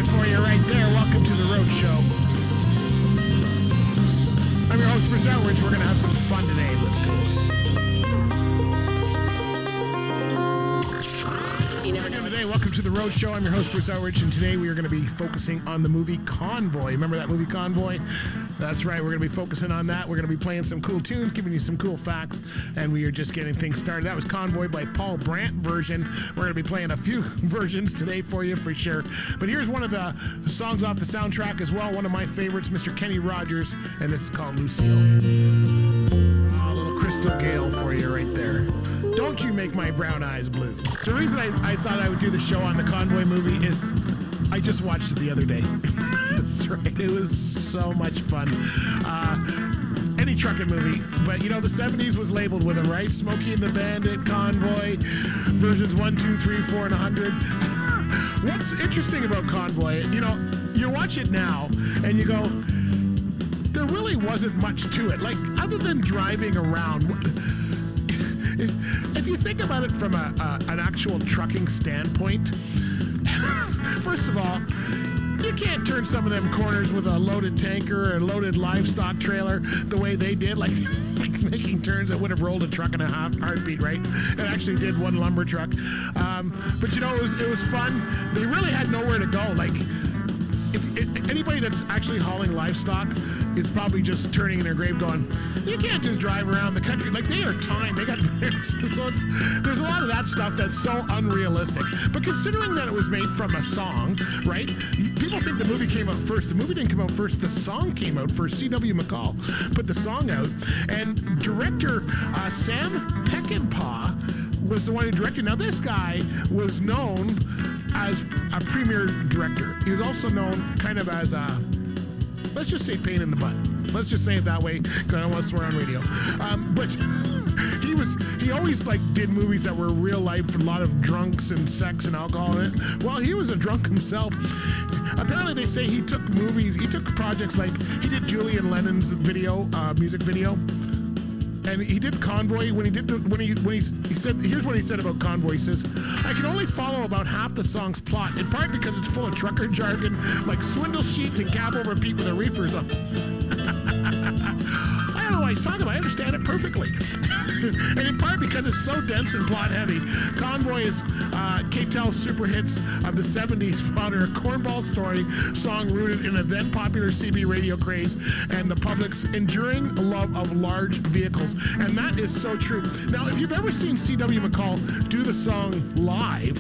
Convoy for you right there. Welcome to the Road Show. I'm your host, Bruce Outridge. We're going to have some fun today. Let's go. Today, welcome to the Road Show. I'm your host, Bruce Outridge, and today we are going to be focusing on the movie Convoy. Remember that movie Convoy? That's right. We're going to be focusing on that. We're going to be playing some cool tunes, giving you some cool facts, and we are just getting things started. That was Convoy by Paul Brandt version. We're going to be playing a few versions today for you for sure. But here's one of the songs off the soundtrack as well. One of my favorites, Mr. Kenny Rogers, and this is called Lucille. A little Crystal Gale for you right there. Don't you make my brown eyes blue. The reason I thought I would do the show on the Convoy movie is I just watched it the other day. That's right. It was so much fun. Any trucking movie, but you know, the 70s was labeled with them, right? Smokey and the Bandit, Convoy, versions 1, 2, 3, 4, and 100. What's interesting about Convoy, you know, you watch it now and you go, there really wasn't much to it. Like, other than driving around, if you think about it from an actual trucking standpoint, first of all, you can't turn some of them corners with a loaded tanker or a loaded livestock trailer the way they did, like making turns that would have rolled a truck in a heartbeat, right? It actually did one lumber truck. But you know, it was fun. They really had nowhere to go. Like, if anybody that's actually hauling livestock is probably just turning in their grave going, you can't just drive around the country. Like, they are timed. They got so there's a lot of that stuff that's so unrealistic. But considering that it was made from a song, right? People think the movie came out first. The movie didn't come out first. The song came out first. C.W. McCall put the song out. And director Sam Peckinpah was the one who directed. Now, this guy was known as a premier director. He was also known kind of as a, let's just say, pain in the butt. Let's just say it that way, because I don't want to swear on radio. But he always like did movies that were real life, a lot of drunks and sex and alcohol in it. Well, he was a drunk himself. Apparently, they say he took projects like, he did Julian Lennon's music video. And he did Convoy. When he said, here's what he said about Convoy. He says, I can only follow about half the song's plot, in part because it's full of trucker jargon, like swindle sheets and cab over Pete with the reefers up. I don't know what he's talking about. I understand it perfectly. And in part because it's so dense and plot heavy. Convoy is K-Tel's super hits of the 70s, fodder, a cornball story song rooted in a then popular CB radio craze and the public's enduring love of large vehicles. And that is so true. Now, if you've ever seen C.W. McCall do the song live,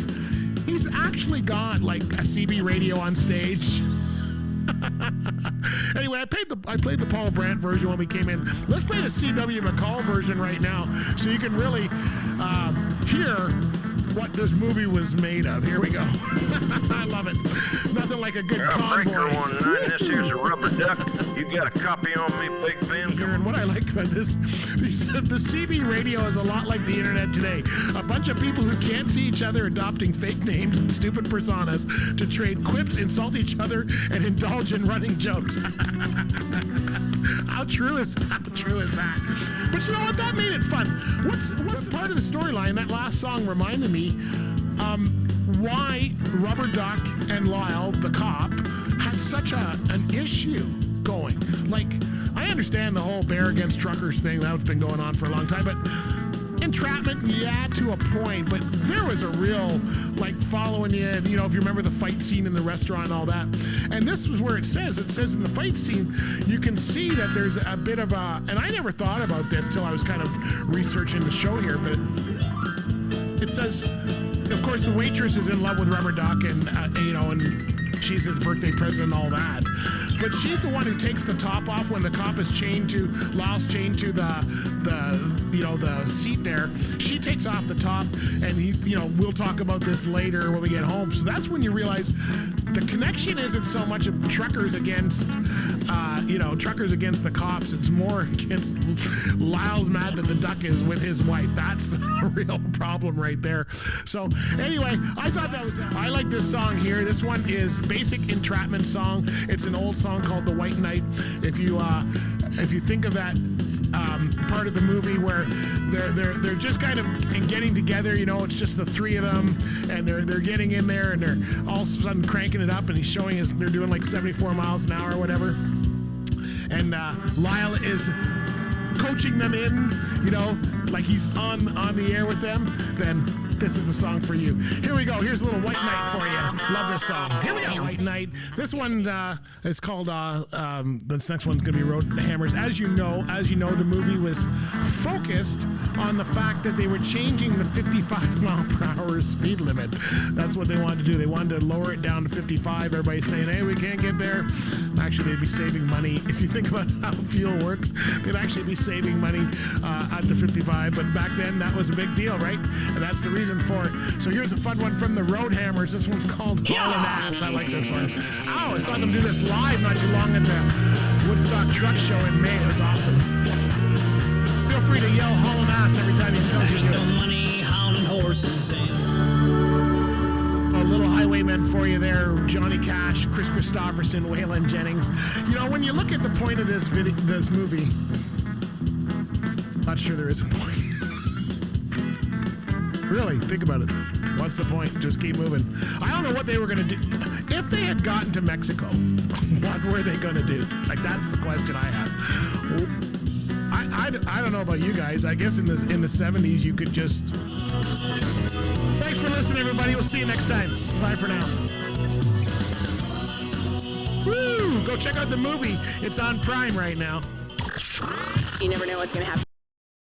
he's actually got like a CB radio on stage. Anyway, I played the Paul Brandt version when we came in. Let's play the C.W. McCall version right now so you can really hear what this movie was made of. Here we go. I love it. Nothing like a good Convoy. Breaker 19, this here's a rubber duck. You got a copy on me, Big Ben? Here, and what I like about this, he said the CB radio is a lot like the internet today. A bunch of people who can't see each other adopting fake names and stupid personas to trade quips, insult each other, and indulge in running jokes. How true is that? But you know what? That made it fun. What's part of the storyline? That last song reminded me why Rubber Duck and Lyle, the cop, had such an issue going. Like, I understand the whole bear against truckers thing. That's been going on for a long time, but entrapment, yeah, to a point, but there was a real, like, following you, you know, if you remember the fight scene in the restaurant and all that. And this was where it says in the fight scene, you can see that there's a bit of a, and I never thought about this till I was kind of researching the show here, but it says, of course, the waitress is in love with Rubber Duck and, you know, and she's his birthday present and all that. But she's the one who takes the top off when the cop is Lyle's chained to the seat there. She takes off the top, and we'll talk about this later when we get home. So that's when you realize the connection isn't so much of truckers against the cops. It's more against Lyle's mad that the duck is with his wife. That's the real problem right there. So anyway, I thought that was I like this song here. This one is basic entrapment song. It's an old song called The White Knight. If you think of that part of the movie where they're just kind of getting together. You know, it's just the three of them, and they're getting in there, and they're all of a sudden cranking it up, and he's showing us they're doing like 74 miles an hour or whatever. And Lyle is coaching them in, you know, like he's on the air with them. Then this is a song for you. Here we go. Here's a little White Knight for you. Love this song. Here we go. White Knight. This one is called. This next one's gonna be Road Hammers. As you know, the movie was focused on the fact that they were changing the 55 mile per hour speed limit. That's what they wanted to do. They wanted to lower it down to 55. Everybody's saying, "Hey, we can't get there." Actually, they'd be saving money. If you think about how fuel works, they'd actually be saving money at the 55. But back then, that was a big deal, right? And that's the reason for it. So here's a fun one from the Road Hammers. This one's called Haulin' Ass. I like this one. Oh, I saw them do this live not too long at the Woodstock Truck Show in May. It was awesome. Feel free to yell Haulin' Ass every time you tell me. No money, hauling horses in. A little highwayman for you there. Johnny Cash, Chris Christopherson, Waylon Jennings. You know, when you look at the point of this movie, not sure there is a point. Really, think about it. What's the point? Just keep moving. I don't know what they were going to do. If they had gotten to Mexico, what were they going to do? Like, that's the question I have. I don't know about you guys. I guess in the 70s, you could just... Thanks for listening, everybody. We'll see you next time. Bye for now. Woo! Go check out the movie. It's on Prime right now. You never know what's going to happen.